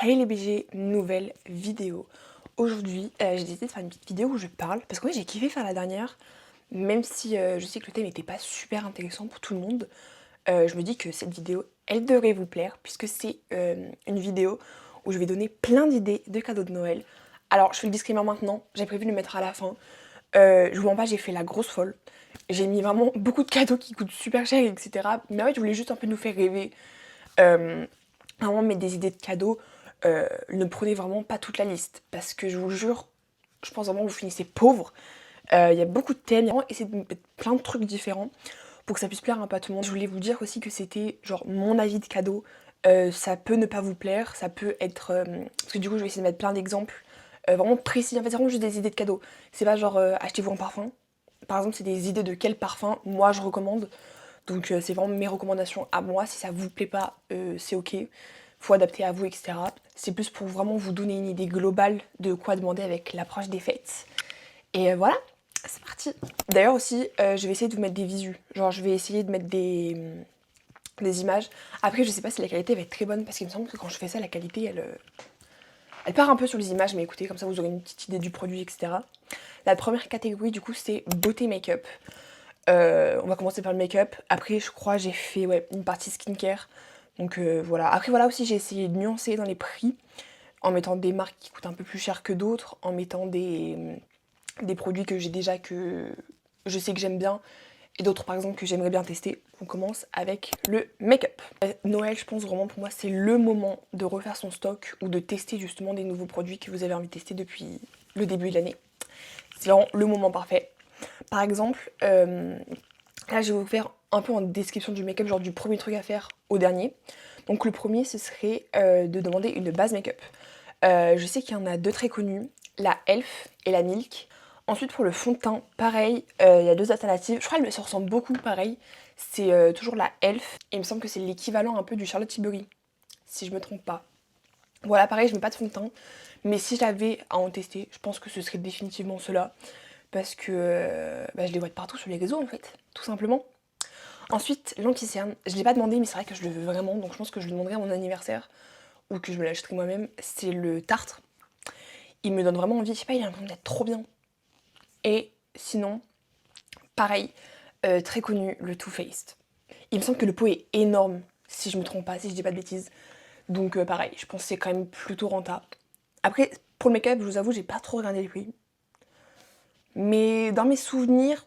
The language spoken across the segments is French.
Hey les BG, nouvelle vidéo. Aujourd'hui, j'ai décidé de faire une petite vidéo où je parle, parce que j'ai kiffé faire la dernière, même si je sais que le thème n'était pas super intéressant pour tout le monde. Je me dis que cette vidéo, elle devrait vous plaire, puisque c'est une vidéo où je vais donner plein d'idées de cadeaux de Noël. Alors, je fais le disclaimer maintenant, j'ai prévu de le mettre à la fin. Je vous mens pas, j'ai fait la grosse folle. J'ai mis vraiment beaucoup de cadeaux qui coûtent super cher, etc. Mais en fait, je voulais juste un peu nous faire rêver. Euh, Vraiment mettre des idées de cadeaux. Ne prenez vraiment pas toute la liste, parce que je vous jure, je pense vraiment que vous finissez pauvre. Il y a beaucoup de thèmes, essayez de mettre plein de trucs différents pour que ça puisse plaire un peu à tout le monde. Je voulais vous dire aussi que c'était genre mon avis de cadeau. Ça peut ne pas vous plaire, ça peut être... parce que du coup je vais essayer de mettre plein d'exemples vraiment précis. En fait c'est vraiment juste des idées de cadeaux. C'est pas genre achetez-vous un parfum. Par exemple c'est des idées de quel parfum moi je recommande. Donc c'est vraiment mes recommandations à moi. Si ça vous plaît pas, c'est ok. Faut adapter à vous, etc. C'est plus pour vraiment vous donner une idée globale de quoi demander avec l'approche des fêtes. Et voilà, c'est parti. D'ailleurs aussi, je vais essayer de vous mettre des visus. Genre je vais essayer de mettre des images. Après je sais pas si la qualité va être très bonne parce qu'il me semble que quand je fais ça, la qualité elle part un peu sur les images. Mais écoutez, comme ça vous aurez une petite idée du produit, etc. La première catégorie du coup c'est beauté make-up. On va commencer par le make-up. Après, je crois j'ai fait une partie skincare. Donc voilà. Après, voilà aussi, j'ai essayé de nuancer dans les prix en mettant des marques qui coûtent un peu plus cher que d'autres, en mettant des produits que j'ai déjà, que je sais que j'aime bien, et d'autres par exemple que j'aimerais bien tester. On commence avec le make-up. Noël, je pense vraiment pour moi, c'est le moment de refaire son stock ou de tester justement des nouveaux produits que vous avez envie de tester depuis le début de l'année. C'est vraiment le moment parfait. Par exemple, là je vais vous faire un peu en description du make-up, genre du premier truc à faire au dernier. Donc le premier ce serait de demander une base make-up. Je sais qu'il y en a deux très connus, la Elf et la Milk. Ensuite pour le fond de teint, pareil, il y a deux alternatives. Je crois qu'elles se ressemblent beaucoup, pareil. C'est toujours la Elf, et il me semble que c'est l'équivalent un peu du Charlotte Tilbury, si je me trompe pas. Voilà, pareil, je mets pas de fond de teint, mais si j'avais à en tester, je pense que ce serait définitivement cela parce que je les vois de partout sur les réseaux en fait, tout simplement. Ensuite, l'anti-cerne, je l'ai pas demandé mais c'est vrai que je le veux vraiment, donc je pense que je le demanderai à mon anniversaire ou que je me l'achèterai moi-même. C'est le Tartre. Il me donne vraiment envie, je sais pas, il a l'impression d'être trop bien. Et sinon, pareil, très connu, le Too Faced. Il me semble que le pot est énorme, si je me trompe pas, si je dis pas de bêtises. Donc pareil, je pense que c'est quand même plutôt rentable. Après, pour le make-up, je vous avoue, j'ai pas trop regardé les prix. Mais dans mes souvenirs,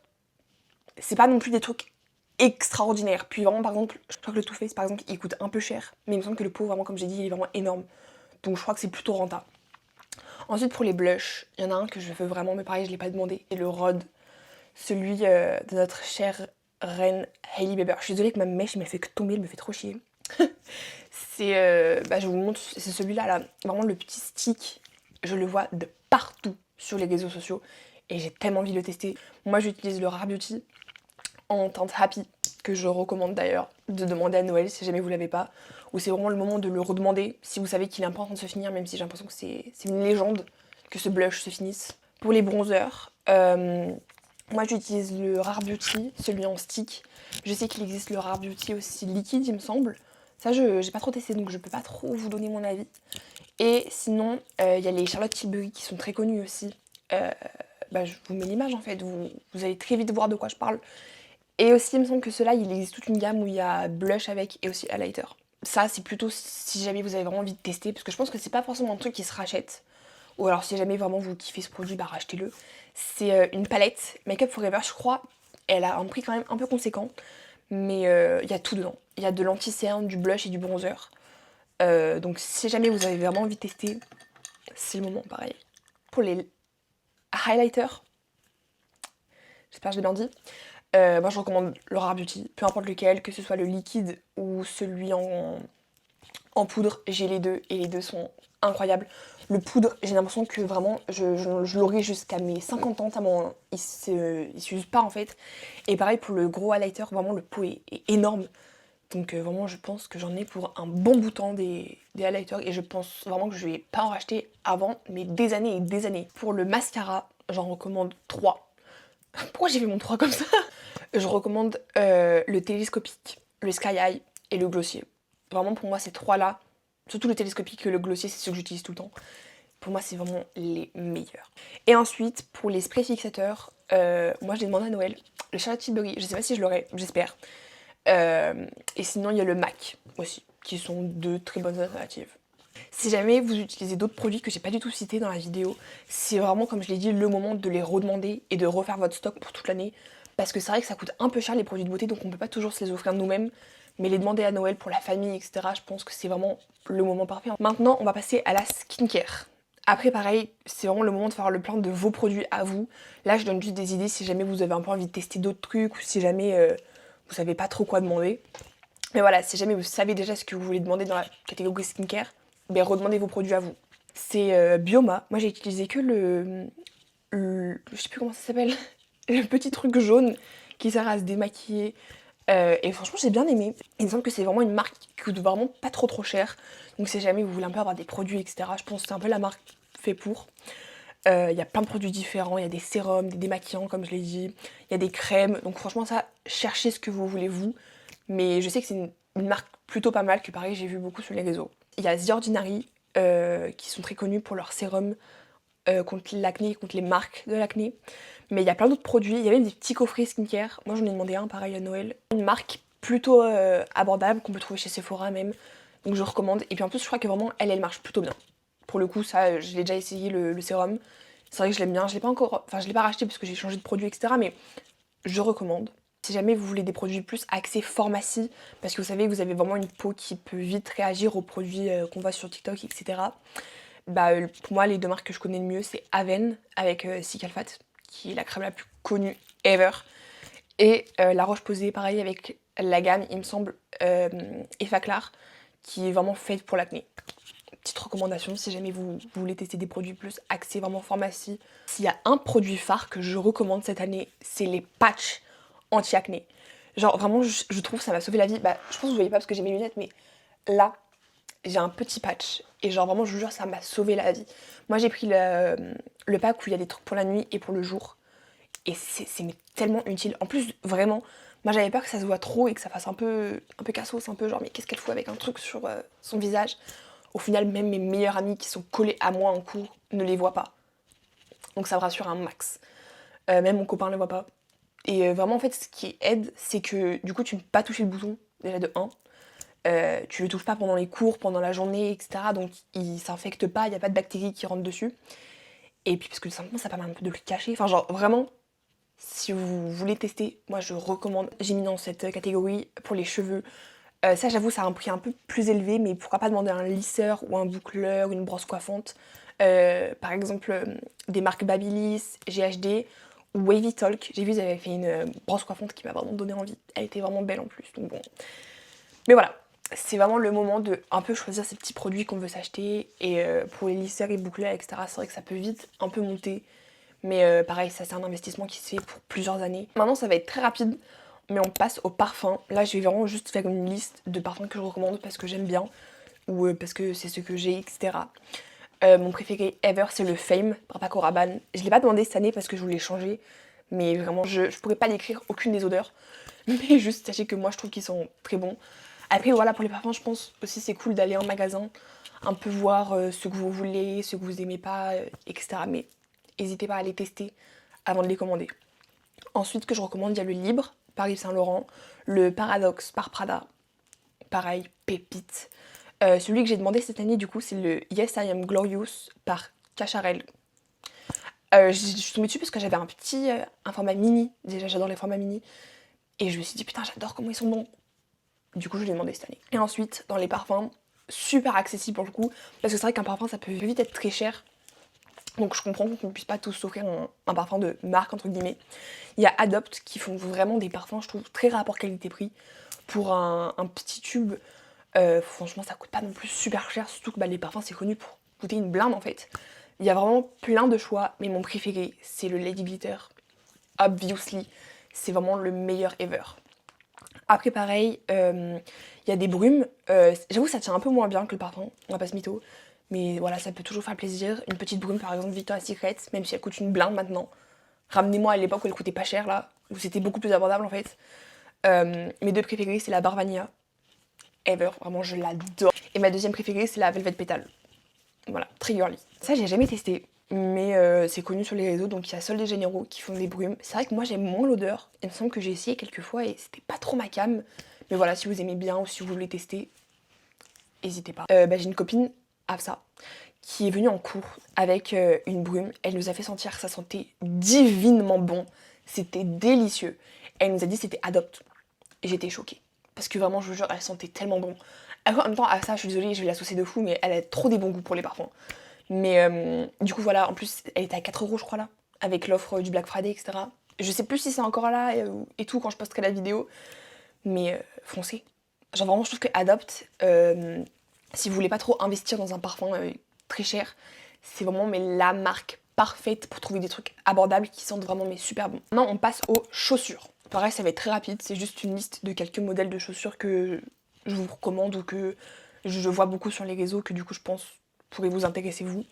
c'est pas non plus des trucs extraordinaires. Puis vraiment, par exemple, je crois que le Too Faced, par exemple, il coûte un peu cher. Mais il me semble que le pot, vraiment, comme j'ai dit, il est vraiment énorme. Donc je crois que c'est plutôt rentable. Ensuite, pour les blushs, il y en a un que je veux vraiment, mais pareil, je l'ai pas demandé. C'est le Rod, celui de notre chère reine Hailey Bieber. Je suis désolée que ma mèche, il m'a fait que tomber, il me fait trop chier. C'est, je vous montre, c'est celui-là, là, vraiment le petit stick. Je le vois de partout sur les réseaux sociaux et j'ai tellement envie de le tester. Moi, j'utilise le Rare Beauty en teinte Happy, que je recommande d'ailleurs de demander à Noël si jamais vous l'avez pas. Ou c'est vraiment le moment de le redemander si vous savez qu'il est un peu en train de se finir, même si j'ai l'impression que c'est une légende que ce blush se finisse. Pour les bronzers, moi j'utilise le Rare Beauty, celui en stick. Je sais qu'il existe le Rare Beauty aussi liquide, il me semble. Ça, j'ai pas trop testé, donc je peux pas trop vous donner mon avis. Et sinon, il y a les Charlotte Tilbury qui sont très connus aussi. Je vous mets l'image en fait, vous allez très vite voir de quoi je parle. Et aussi, il me semble que ceux-là, il existe toute une gamme où il y a blush avec et aussi highlighter. Ça, c'est plutôt si jamais vous avez vraiment envie de tester, parce que je pense que c'est pas forcément un truc qui se rachète. Ou alors, si jamais vraiment vous kiffez ce produit, rachetez-le. C'est une palette Make Up Forever, je crois. Elle a un prix quand même un peu conséquent, mais il y a tout dedans. Il y a de l'anti-cerne, du blush et du bronzer. Donc, si jamais vous avez vraiment envie de tester, c'est le moment, pareil. Pour les highlighters, j'espère que je l'ai bien dit. Moi je recommande le Rare Beauty, peu importe lequel, que ce soit le liquide ou celui en poudre, j'ai les deux et les deux sont incroyables. Le poudre, j'ai l'impression que vraiment je l'aurai jusqu'à mes 50 ans, tellement il s'use pas en fait. Et pareil pour le gros highlighter, vraiment le pot est énorme. Donc vraiment je pense que j'en ai pour un bon bout de temps des highlighters et je pense vraiment que je vais pas en racheter avant, mais des années et des années. Pour le mascara, j'en recommande 3. Pourquoi j'ai fait mon 3 comme ça? Je recommande le télescopique, le sky high et le glossier. Vraiment pour moi ces trois là, Surtout le télescopique et le glossier, c'est ceux que j'utilise tout le temps. Pour moi, c'est vraiment les meilleurs. Et ensuite, pour les sprays fixateurs, moi je l'ai demandé à Noël. Le Charlotte Tilbury, je sais pas si je l'aurai, j'espère. Et sinon, il y a le MAC aussi, qui sont deux très bonnes alternatives. Si jamais vous utilisez d'autres produits que j'ai pas du tout cités dans la vidéo, c'est vraiment, comme je l'ai dit, le moment de les redemander et de refaire votre stock pour toute l'année. Parce que c'est vrai que ça coûte un peu cher les produits de beauté, donc on peut pas toujours se les offrir nous-mêmes. Mais les demander à Noël pour la famille, etc., je pense que c'est vraiment le moment parfait. Maintenant, on va passer à la skincare. Après, pareil, c'est vraiment le moment de faire le plein de vos produits à vous. Là, je donne juste des idées si jamais vous avez un peu envie de tester d'autres trucs ou si jamais vous savez pas trop quoi demander. Mais voilà, si jamais vous savez déjà ce que vous voulez demander dans la catégorie skincare, ben redemandez vos produits à vous. C'est Bioma. Moi, j'ai utilisé que je sais plus comment ça s'appelle, le petit truc jaune qui sert à se démaquiller. Et franchement, j'ai bien aimé. Il me semble que c'est vraiment une marque qui coûte vraiment pas trop cher. Donc si jamais vous voulez un peu avoir des produits, etc., je pense que c'est un peu la marque fait pour. Il y a plein de produits différents, il y a des sérums, des démaquillants comme je l'ai dit, il y a des crèmes. Donc franchement ça, cherchez ce que vous voulez vous. Mais je sais que c'est une marque plutôt pas mal, que pareil j'ai vu beaucoup sur les réseaux. Il y a The Ordinary, qui sont très connus pour leur sérum contre l'acné, contre les marques de l'acné. Mais il y a plein d'autres produits, il y a même des petits coffrets skincare. Moi j'en ai demandé un pareil à Noël. Une marque plutôt abordable qu'on peut trouver chez Sephora même. Donc je recommande. Et puis en plus je crois que vraiment elle marche plutôt bien. Pour le coup ça je l'ai déjà essayé le sérum. C'est vrai que je l'aime bien. Je l'ai pas encore. Enfin je l'ai pas racheté parce que j'ai changé de produit, etc. Mais je recommande. Si jamais vous voulez des produits plus axés pharmacie, parce que vous savez que vous avez vraiment une peau qui peut vite réagir aux produits qu'on voit sur TikTok, etc. Bah, pour moi, les deux marques que je connais le mieux, c'est Aven avec Cicalfate, qui est la crème la plus connue ever. Et La Roche-Posay, pareil, avec la gamme, il me semble, Effaclar, qui est vraiment faite pour l'acné. Petite recommandation, si jamais vous voulez tester des produits plus axés vraiment pharmacie. S'il y a un produit phare que je recommande cette année, c'est les patchs anti-acné. Genre vraiment, je trouve que ça m'a sauvé la vie. Bah, je pense que vous voyez pas parce que j'ai mes lunettes, mais là, j'ai un petit patch. Et genre vraiment, je vous jure, ça m'a sauvé la vie. Moi, j'ai pris le pack où il y a des trucs pour la nuit et pour le jour. Et c'est tellement utile. En plus, vraiment, moi j'avais peur que ça se voit trop et que ça fasse un peu cassos, un peu genre, mais qu'est-ce qu'elle fout avec un truc sur son visage. Au final, même mes meilleurs amis qui sont collés à moi en cours ne les voient pas. Donc ça me rassure un max. Même mon copain ne les voit pas. Et vraiment, en fait, ce qui aide, c'est que du coup, tu ne peux pas toucher le bouton, déjà de 1. Tu le touches pas pendant les cours, pendant la journée, etc. Donc il s'infecte pas, il n'y a pas de bactéries qui rentrent dessus. Et puis parce que simplement ça permet un peu de le cacher. Enfin genre vraiment, si vous voulez tester, moi je recommande. J'ai mis dans cette catégorie pour les cheveux. Ça j'avoue ça a un prix un peu plus élevé, mais pourquoi pas demander un lisseur ou un boucleur ou une brosse coiffante. Par exemple des marques Babyliss, GHD ou Wavy Talk. J'ai vu ils avaient fait une brosse coiffante qui m'a vraiment donné envie. Elle était vraiment belle en plus, donc bon. Mais voilà, c'est vraiment le moment de un peu choisir ces petits produits qu'on veut s'acheter. Et pour les lisseurs et boucleurs, etc., c'est vrai que ça peut vite un peu monter. Mais pareil, ça c'est un investissement qui se fait pour plusieurs années. Maintenant, ça va être très rapide, mais on passe aux parfums. Là, je vais vraiment juste faire une liste de parfums que je recommande parce que j'aime bien ou parce que c'est ce que j'ai, etc. Mon préféré ever, c'est le Fame par Paco Rabanne. Je l'ai pas demandé cette année parce que je voulais changer, mais vraiment, je pourrais pas décrire aucune des odeurs. Mais juste, sachez que moi, je trouve qu'ils sont très bons. Après, voilà, pour les parfums, je pense aussi c'est cool d'aller en magasin, un peu voir ce que vous voulez, ce que vous aimez pas, etc. Mais n'hésitez pas à les tester avant de les commander. Ensuite, que je recommande, il y a le Libre par Yves Saint Laurent, le Paradoxe par Prada, pareil, pépite. Celui que j'ai demandé cette année, du coup, c'est le Yes I Am Glorious par Cacharel. Je suis tombée dessus parce que j'avais un format mini, déjà j'adore les formats mini, et je me suis dit putain j'adore comment ils sont bons. Du coup je l'ai demandé cette année. Et ensuite dans les parfums, super accessible pour le coup, parce que c'est vrai qu'un parfum ça peut vite être très cher. Donc je comprends qu'on ne puisse pas tous s'offrir un parfum de marque entre guillemets. Il y a Adopt qui font vraiment des parfums, je trouve, très rapport qualité-prix. Pour un petit tube, franchement ça coûte pas non plus super cher, surtout que les parfums c'est connu pour coûter une blinde en fait. Il y a vraiment plein de choix, mais mon préféré c'est le Lady Glitter. Obviously, c'est vraiment le meilleur ever. Après pareil, il y a des brumes. J'avoue ça tient un peu moins bien que le parfum, on va pas se mytho. Mais voilà, ça peut toujours faire plaisir. Une petite brume par exemple Victoria's Secret, même si elle coûte une blinde maintenant. Ramenez-moi à l'époque où elle coûtait pas cher là, où c'était beaucoup plus abordable en fait. Mes deux préférés c'est la Barvania ever. Vraiment, je l'adore. Et ma deuxième préférée, c'est la Velvet Petal. Voilà, très girly. Ça, j'ai jamais testé. Mais c'est connu sur les réseaux, donc il y a Sol de Janeiro qui font des brumes. C'est vrai que moi j'aime moins l'odeur. Il me semble que j'ai essayé quelques fois et c'était pas trop ma came. Mais voilà, si vous aimez bien ou si vous voulez tester, n'hésitez pas. J'ai une copine, Afsa, qui est venue en cours avec une brume. Elle nous a fait sentir que ça sentait divinement bon. C'était délicieux. Elle nous a dit que c'était Adopt. Et j'étais choquée. Parce que vraiment, je vous jure, elle sentait tellement bon. Alors, en même temps, Afsa, je suis désolée, je vais l'associer de fou, mais elle a trop des bons goûts pour les parfums. Mais du coup, voilà, en plus, elle était à 4 € je crois là, avec l'offre du Black Friday, etc. Je sais plus si c'est encore là et tout quand je posterai la vidéo, mais foncez. Genre vraiment, je trouve que Adopt, si vous voulez pas trop investir dans un parfum très cher, c'est vraiment mais la marque parfaite pour trouver des trucs abordables qui sentent vraiment mais super bon. Maintenant, on passe aux chaussures. Pareil, ça va être très rapide, c'est juste une liste de quelques modèles de chaussures que je vous recommande ou que je vois beaucoup sur les réseaux, que du coup je pense pourrait vous intéresser vous.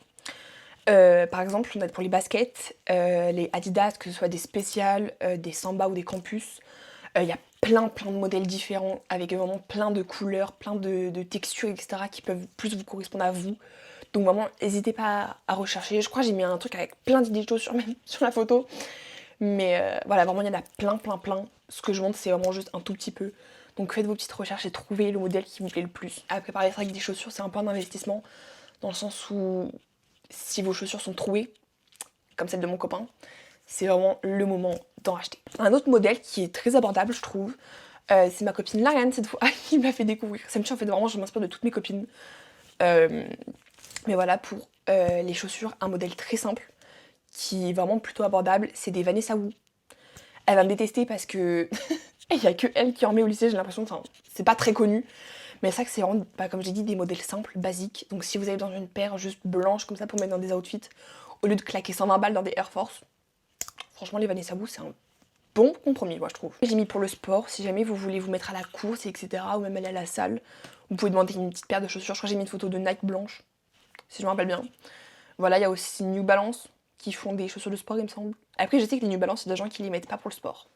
Par exemple, on a pour les baskets, les Adidas, que ce soit des spéciales, des Samba ou des Campus. Il y a plein de modèles différents, avec vraiment plein de couleurs, plein de textures, etc. qui peuvent plus vous correspondre à vous. Donc vraiment, n'hésitez pas à rechercher. Je crois que j'ai mis un truc avec plein d'idées de chaussures même sur la photo. Mais voilà, vraiment, il y en a plein. Ce que je montre, c'est vraiment juste un tout petit peu. Donc faites vos petites recherches et trouvez le modèle qui vous plaît le plus. Après, pareil, c'est vrai que des chaussures, c'est un peu un investissement, dans le sens où si vos chaussures sont trouées, comme celle de mon copain, c'est vraiment le moment d'en acheter. Un autre modèle qui est très abordable, je trouve, c'est ma copine Lariane cette fois qui me l'a fait découvrir. Ça me tue en fait vraiment, je m'inspire de toutes mes copines. Mais voilà, pour les chaussures, un modèle très simple, qui est vraiment plutôt abordable, c'est des Vanessa Wu. Elle va me détester parce que il y a que elle qui en met au lycée, j'ai l'impression, enfin, c'est pas très connu. Mais c'est vrai que c'est vraiment, comme j'ai dit, des modèles simples, basiques. Donc si vous avez dans une paire juste blanche comme ça pour mettre dans des outfits, au lieu de claquer 120 balles dans des Air Force, franchement les Vanessa Wu c'est un bon compromis moi je trouve. J'ai mis pour le sport, si jamais vous voulez vous mettre à la course, etc. ou même aller à la salle, vous pouvez demander une petite paire de chaussures. Je crois que j'ai mis une photo de Nike blanche, si je me rappelle bien. Voilà, il y a aussi New Balance qui font des chaussures de sport il me semble. Après je sais que les New Balance, il y a des gens qui les mettent pas pour le sport.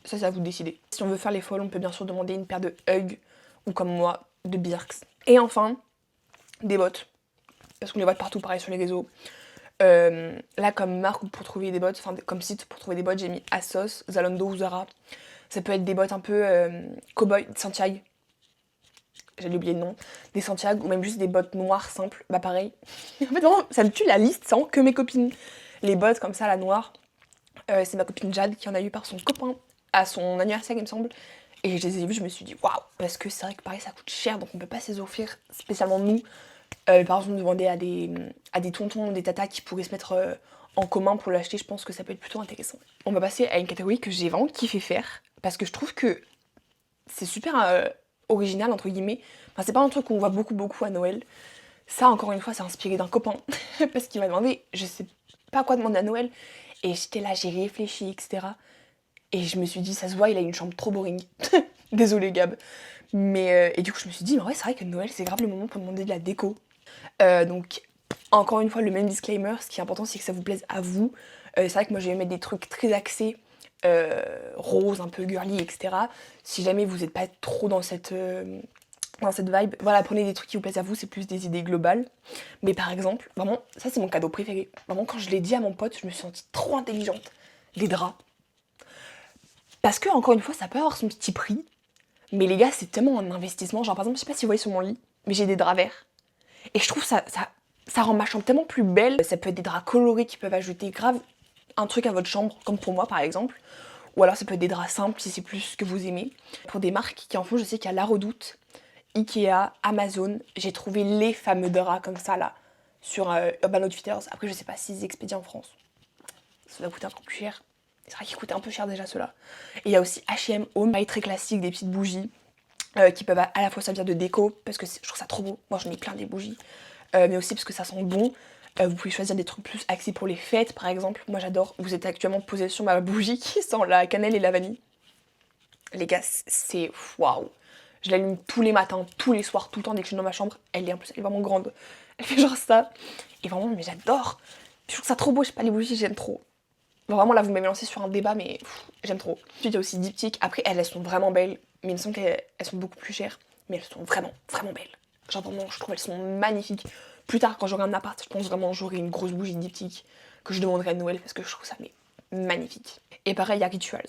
Ça, c'est à vous de décider. Si on veut faire les folles, on peut bien sûr demander une paire de Hug ou comme moi, de Birks. Et enfin, des bottes. Parce qu'on les voit de partout, pareil sur les réseaux. Là, comme marque pour trouver des bottes, enfin comme site pour trouver des bottes, j'ai mis Asos, Zalando ou Zara. Ça peut être des bottes un peu cowboy, Santiago. J'allais oublier le nom. Des Santiago ou même juste des bottes noires simples. Bah pareil. En fait, vraiment, ça me tue la liste sans que mes copines. Les bottes comme ça, la noire. C'est ma copine Jade qui en a eu par son copain à son anniversaire, il me semble. Et je les ai vues, je me suis dit waouh, parce que c'est vrai que pareil, ça coûte cher, donc on peut pas se les offrir spécialement nous. Par exemple, demander à des tontons, des tatas qui pourraient se mettre en commun pour l'acheter, je pense que ça peut être plutôt intéressant. On va passer à une catégorie que j'ai vraiment kiffé faire, parce que je trouve que c'est super original, entre guillemets. Enfin, c'est pas un truc qu'on voit beaucoup à Noël. Ça, encore une fois, c'est inspiré d'un copain, parce qu'il m'a demandé, je sais pas quoi demander à Noël, et j'étais là, j'ai réfléchi, etc. Et je me suis dit, ça se voit, il a une chambre trop boring. Désolée Gab. Mais et du coup, je me suis dit, mais ouais, c'est vrai que Noël, c'est grave le moment pour demander de la déco. Donc, encore une fois, le même disclaimer, ce qui est important, c'est que ça vous plaise à vous. C'est vrai que moi, je vais mettre des trucs très axés, rose, un peu girly, etc. Si jamais vous n'êtes pas trop dans cette vibe, voilà, prenez des trucs qui vous plaisent à vous, c'est plus des idées globales. Mais par exemple, vraiment, ça c'est mon cadeau préféré. Vraiment, quand je l'ai dit à mon pote, je me suis sentie trop intelligente. Des draps. Parce que, encore une fois, ça peut avoir son petit prix. Mais les gars, c'est tellement un investissement. Genre, par exemple, je sais pas si vous voyez sur mon lit, mais j'ai des draps verts. Et je trouve ça rend ma chambre tellement plus belle. Ça peut être des draps colorés qui peuvent ajouter grave un truc à votre chambre, comme pour moi par exemple. Ou alors ça peut être des draps simples si c'est plus ce que vous aimez. Pour des marques qui en font, je sais qu'il y a La Redoute, Ikea, Amazon. J'ai trouvé les fameux draps comme ça là, sur Urban Outfitters. Après, je sais pas s'ils expédient en France. Ça va coûter un peu plus cher. C'est vrai qu'ils coûtaient un peu cher déjà ceux-là. Et il y a aussi H&M Home, pareil très classique, des petites bougies qui peuvent à la fois servir de déco, parce que je trouve ça trop beau. Moi j'en ai plein des bougies. Mais aussi parce que ça sent bon. Vous pouvez choisir des trucs plus axés pour les fêtes par exemple. Moi j'adore. Vous êtes actuellement posé sur ma bougie qui sent la cannelle et la vanille. Les gars, c'est waouh. Je l'allume tous les matins, tous les soirs, tout le temps dès que je suis dans ma chambre. Elle est en plus, elle est vraiment grande. Elle fait genre ça. Et vraiment, mais j'adore. Je trouve ça trop beau. Je sais pas, les bougies, j'aime trop. Vraiment là vous m'avez lancé sur un débat mais j'aime trop. Ensuite il y a aussi Diptyque, après elles sont vraiment belles mais il me semble qu'elles sont beaucoup plus chères. mais elles sont vraiment, vraiment belles. Genre vraiment, je trouve elles sont magnifiques. Plus tard, quand j'aurai un appart, je pense vraiment j'aurai une grosse bougie diptyque que je demanderai à Noël parce que je trouve ça mais magnifique. Et pareil, il y a Rituals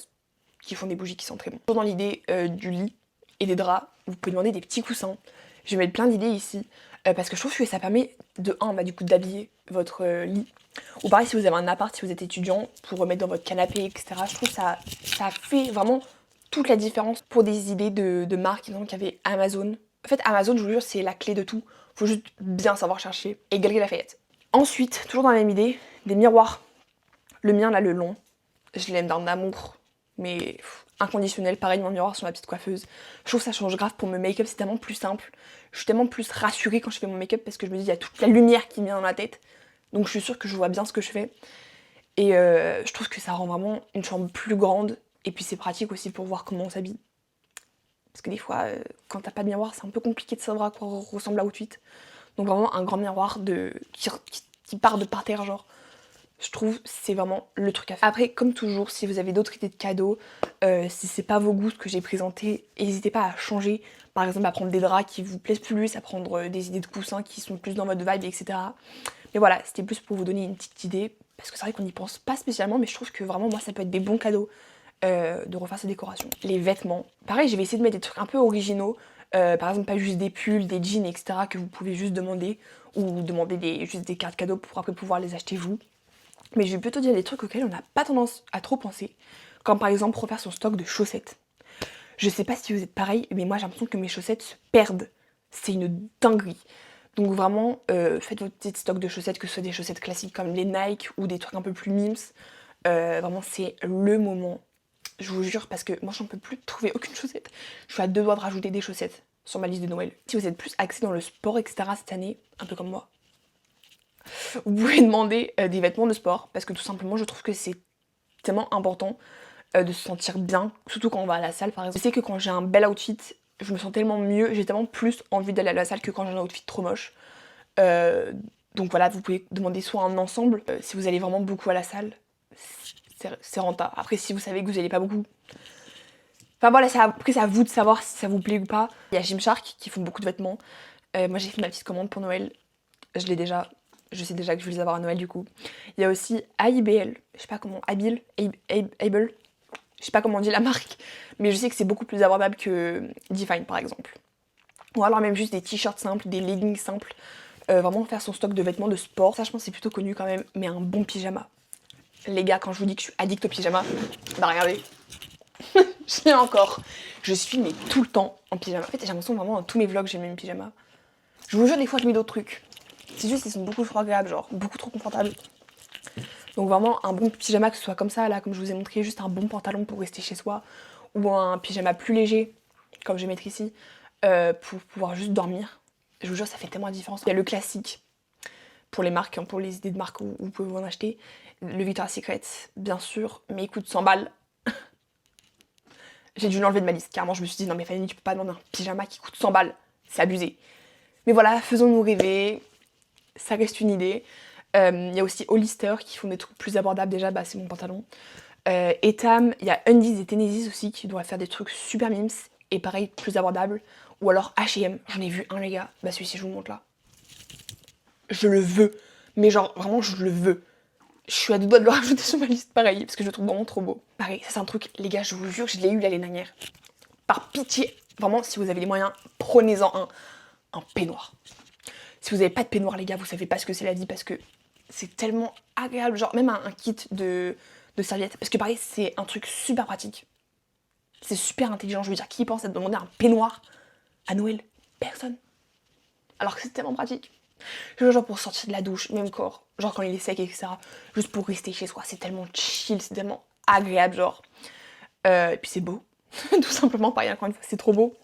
qui font des bougies qui sont très bons. Toujours dans l'idée du lit et des draps, vous pouvez demander des petits coussins. Je vais mettre plein d'idées ici parce que je trouve que ça permet de du coup d'habiller votre lit. Ou pareil si vous avez un appart, si vous êtes étudiant, pour remettre dans votre canapé, etc. Je trouve que ça fait vraiment toute la différence. Pour des idées de marques, donc il y avait Amazon. En fait Amazon, je vous jure, c'est la clé de tout. Faut juste bien savoir chercher. Et Galeries Lafayette. Ensuite, toujours dans la même idée, des miroirs. Le mien là, le long, je l'aime d'un amour, mais inconditionnel. Pareil, mon miroir sur ma petite coiffeuse. Je trouve que ça change grave pour me make-up, c'est tellement plus simple. Je suis tellement plus rassurée quand je fais mon make-up parce que je me dis il y a toute la lumière qui vient dans la tête. Donc je suis sûre que je vois bien ce que je fais. Et je trouve que ça rend vraiment une chambre plus grande. Et puis c'est pratique aussi pour voir comment on s'habille. Parce que des fois, quand t'as pas de miroir, c'est un peu compliqué de savoir à quoi ressemble l'outfit. Donc vraiment un grand miroir qui part de par terre, genre. Je trouve c'est vraiment le truc à faire. Après, comme toujours, si vous avez d'autres idées de cadeaux, si c'est pas vos goûts ce que j'ai présenté, n'hésitez pas à changer. Par exemple, à prendre des draps qui vous plaisent plus, à prendre des idées de coussins qui sont plus dans votre vibe, etc. Mais voilà, c'était plus pour vous donner une petite idée. Parce que c'est vrai qu'on n'y pense pas spécialement, mais je trouve que vraiment, moi, ça peut être des bons cadeaux de refaire ces décorations. Les vêtements. Pareil, je vais essayer de mettre des trucs un peu originaux. Par exemple, pas juste des pulls, des jeans, etc. que vous pouvez juste demander. Ou demander juste des cartes cadeaux pour après pouvoir les acheter vous. Mais je vais plutôt dire des trucs auxquels on n'a pas tendance à trop penser. Comme par exemple refaire son stock de chaussettes. Je sais pas si vous êtes pareil, mais moi j'ai l'impression que mes chaussettes se perdent. C'est une dinguerie. Donc vraiment, faites votre petit stock de chaussettes, que ce soit des chaussettes classiques comme les Nike ou des trucs un peu plus mimes. Vraiment, c'est le moment. Je vous jure, parce que moi j'en peux plus de trouver aucune chaussette. Je suis à deux doigts de rajouter des chaussettes sur ma liste de Noël. Si vous êtes plus axé dans le sport, etc. cette année, un peu comme moi, vous pouvez demander des vêtements de sport. Parce que tout simplement, je trouve que c'est tellement important de se sentir bien. Surtout quand on va à la salle, par exemple. Je sais que quand j'ai un bel outfit, je me sens tellement mieux. J'ai tellement plus envie d'aller à la salle que quand j'ai un outfit trop moche. Donc voilà, vous pouvez demander soit un ensemble, si vous allez vraiment beaucoup à la salle, c'est rentable. Après, si vous savez que vous n'allez pas beaucoup, enfin voilà, après c'est à vous de savoir si ça vous plaît ou pas. Il y a Gymshark qui font beaucoup de vêtements. Moi j'ai fait ma petite commande pour Noël, je l'ai déjà, je sais déjà que je vais les avoir à Noël du coup. Il y a aussi AIBL, je sais pas comment, Able, je sais pas comment on dit la marque, mais je sais que c'est beaucoup plus abordable que Define par exemple. Ou alors même juste des t-shirts simples, des leggings simples. Vraiment faire son stock de vêtements de sport. Ça je pense c'est plutôt connu quand même, mais un bon pyjama. Les gars, quand je vous dis que je suis addict au pyjama, bah regardez, je l'ai encore. Je suis mais tout le temps en pyjama. En fait j'ai l'impression vraiment dans tous mes vlogs j'ai mis mes pyjamas. Je vous jure des fois je mets d'autres trucs. C'est juste qu'ils sont beaucoup trop agréables, genre beaucoup trop confortables. Donc vraiment un bon pyjama que ce soit comme ça là, comme je vous ai montré, juste un bon pantalon pour rester chez soi. Ou un pyjama plus léger, comme je vais mettre ici, pour pouvoir juste dormir. Je vous jure, ça fait tellement de différence. Il y a le classique, pour les marques, pour les idées de marques où vous pouvez vous en acheter. Le Victoria's Secret, bien sûr, mais il coûte 100 balles. J'ai dû l'enlever de ma liste, carrément je me suis dit, non mais Fanny, tu peux pas demander un pyjama qui coûte 100 balles, c'est abusé. Mais voilà, faisons-nous rêver, ça reste une idée. Il y a aussi Hollister qui font des trucs plus abordables, déjà, bah c'est mon pantalon. Etam, il y a Undies et Tenesis aussi qui doivent faire des trucs super mimes, et pareil, plus abordables. Ou alors H&M, j'en ai vu un les gars, bah celui-ci je vous montre là. Je le veux, mais genre vraiment je le veux. Je suis à deux doigts de le rajouter sur ma liste pareil, parce que je le trouve vraiment trop beau. Pareil, ça c'est un truc, les gars, je vous jure, je l'ai eu l'année dernière. Par pitié, vraiment, si vous avez les moyens, prenez-en un peignoir. Si vous n'avez pas de peignoir, les gars, vous savez pas ce que c'est la vie, parce que c'est tellement agréable, genre même un kit de serviettes. Parce que pareil, c'est un truc super pratique. C'est super intelligent, je veux dire, qui pense à demander un peignoir à Noël? Personne. Alors que c'est tellement pratique. Genre pour sortir de la douche, même corps, genre quand il est sec, etc. Juste pour rester chez soi, c'est tellement chill, c'est tellement agréable, genre. Et puis c'est beau, tout simplement, pareil, encore une fois, c'est trop beau.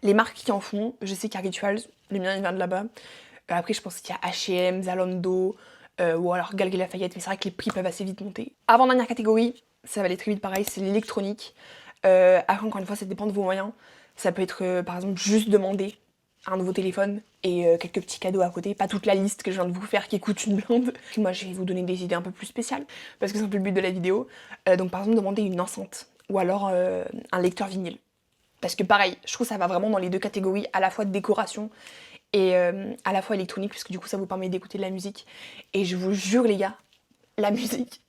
Les marques qui en font, je sais qu'il y a Rituals, le mien il vient de là-bas. Après je pense qu'il y a H&M, Zalando, ou alors Galeries Lafayette, mais c'est vrai que les prix peuvent assez vite monter. Avant-dernière catégorie, ça va aller très vite pareil, c'est l'électronique. Après encore une fois, ça dépend de vos moyens. Ça peut être par exemple juste demander un nouveau téléphone et quelques petits cadeaux à côté, pas toute la liste que je viens de vous faire qui coûte une blinde. Moi je vais vous donner des idées un peu plus spéciales, parce que c'est un peu le but de la vidéo. Donc par exemple demander une enceinte, ou alors un lecteur vinyle. Parce que pareil, je trouve que ça va vraiment dans les deux catégories, à la fois de décoration et à la fois électronique, puisque du coup ça vous permet d'écouter de la musique. Et je vous jure les gars, la musique,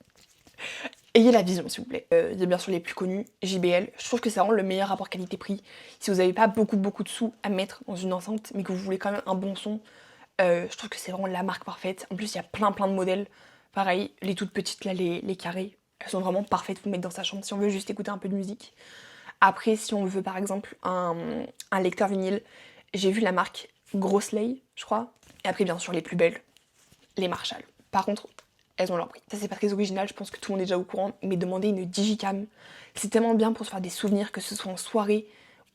ayez la vision s'il vous plaît. Il y a bien sûr les plus connus, JBL. Je trouve que c'est vraiment le meilleur rapport qualité-prix. Si vous n'avez pas beaucoup de sous à mettre dans une enceinte, mais que vous voulez quand même un bon son, je trouve que c'est vraiment la marque parfaite. En plus il y a plein de modèles. Pareil, les toutes petites là, les carrés, elles sont vraiment parfaites pour mettre dans sa chambre si on veut juste écouter un peu de musique. Après, si on veut par exemple un lecteur vinyle, j'ai vu la marque Grossley, je crois. Et après, bien sûr, les plus belles, les Marshall. Par contre, elles ont leur prix. Ça, c'est pas très original, je pense que tout le monde est déjà au courant, mais demander une digicam, c'est tellement bien pour se faire des souvenirs, que ce soit en soirée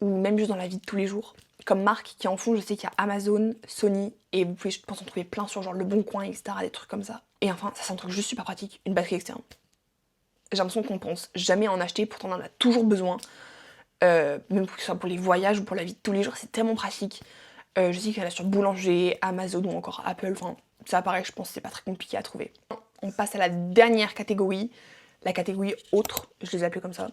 ou même juste dans la vie de tous les jours. Comme marque qui en font, je sais qu'il y a Amazon, Sony, et vous pouvez, je pense, en trouver plein sur genre Le Bon Coin, etc., des trucs comme ça. Et enfin, ça c'est un truc juste super pratique, une batterie externe. J'ai l'impression qu'on pense jamais en acheter, pourtant on en a toujours besoin. Même que ce soit pour les voyages ou pour la vie de tous les jours, c'est tellement pratique. Je sais qu'il y en a sur Boulanger, Amazon ou encore Apple, enfin ça apparaît, je pense que c'est pas très compliqué à trouver. On passe à la dernière catégorie, la catégorie autre, je les appelle comme ça.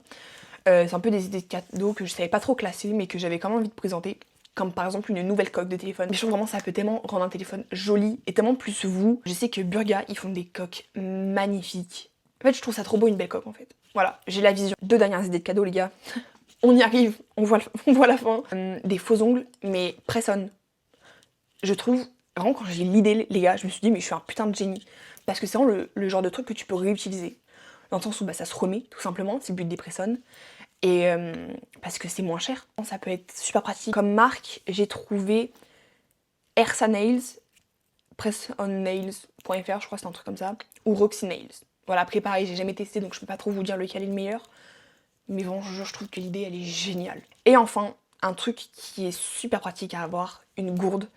C'est un peu des idées de cadeaux que je savais pas trop classer mais que j'avais quand même envie de présenter. Comme par exemple une nouvelle coque de téléphone. Mais je trouve vraiment ça peut tellement rendre un téléphone joli et tellement plus vous. Je sais que Burga, ils font des coques magnifiques. En fait, je trouve ça trop beau une belle coque en fait. Voilà, j'ai la vision. Deux dernières idées de cadeaux les gars. On y arrive, on voit la fin. Des faux ongles, mais press-on. Je trouve, vraiment quand j'ai l'idée, les gars, je me suis dit, mais je suis un putain de génie. Parce que c'est vraiment le genre de truc que tu peux réutiliser. Dans le sens où bah, ça se remet, tout simplement, c'est le but des press-on. Et parce que c'est moins cher. Ça peut être super pratique. Comme marque, j'ai trouvé Ersa Nails, pressonnails.fr, je crois que c'est un truc comme ça, ou Roxy Nails. Voilà, après pareil, j'ai jamais testé, donc je peux pas trop vous dire lequel est le meilleur. Mais bon, je trouve que l'idée, elle est géniale. Et enfin, un truc qui est super pratique à avoir, une gourde.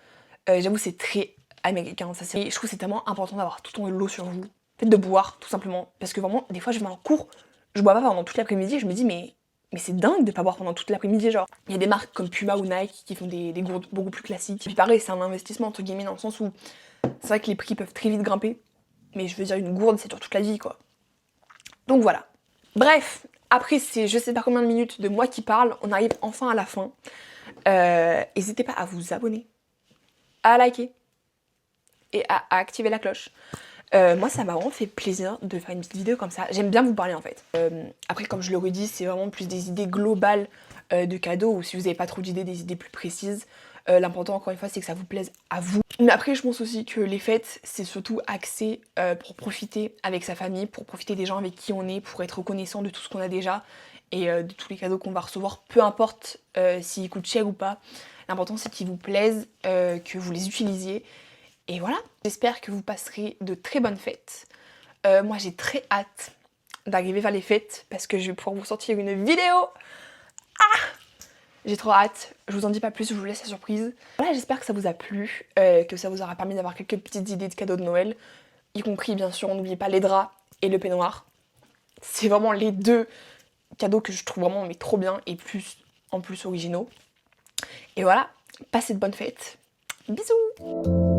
J'avoue, c'est très américain. Ça, je trouve que c'est tellement important d'avoir tout ton lot sur vous. Faites de boire, tout simplement. Parce que vraiment, des fois, je vais en cours, je bois pas pendant toute l'après-midi, et je me dis, mais c'est dingue de pas boire pendant toute l'après-midi, genre. Il y a des marques comme Puma ou Nike qui font des gourdes beaucoup plus classiques. Puis pareil, c'est un investissement, entre guillemets, dans le sens où c'est vrai que les prix peuvent très vite grimper. Mais je veux dire, une gourde, c'est sur toute la vie, quoi. Donc voilà. Bref, après ces je sais pas combien de minutes de moi qui parle, on arrive enfin à la fin. N'hésitez pas à vous abonner, à liker et à activer la cloche. Moi ça m'a vraiment fait plaisir de faire une petite vidéo comme ça. J'aime bien vous parler en fait. Après comme je le redis, c'est vraiment plus des idées globales de cadeaux, ou si vous n'avez pas trop d'idées, des idées plus précises. L'important encore une fois c'est que ça vous plaise à vous. Mais après je pense aussi que les fêtes c'est surtout axé pour profiter avec sa famille, pour profiter des gens avec qui on est, pour être reconnaissant de tout ce qu'on a déjà et de tous les cadeaux qu'on va recevoir, peu importe s'ils coûtent cher ou pas. L'important c'est qu'ils vous plaisent, que vous les utilisiez. Et voilà, j'espère que vous passerez de très bonnes fêtes. Moi j'ai très hâte d'arriver vers les fêtes parce que je vais pouvoir vous sortir une vidéo. J'ai trop hâte, je vous en dis pas plus, je vous laisse la surprise. Voilà, j'espère que ça vous a plu, que ça vous aura permis d'avoir quelques petites idées de cadeaux de Noël, y compris bien sûr, n'oubliez pas les draps et le peignoir. C'est vraiment les deux cadeaux que je trouve vraiment mais trop bien et plus en plus originaux. Et voilà, passez de bonnes fêtes. Bisous!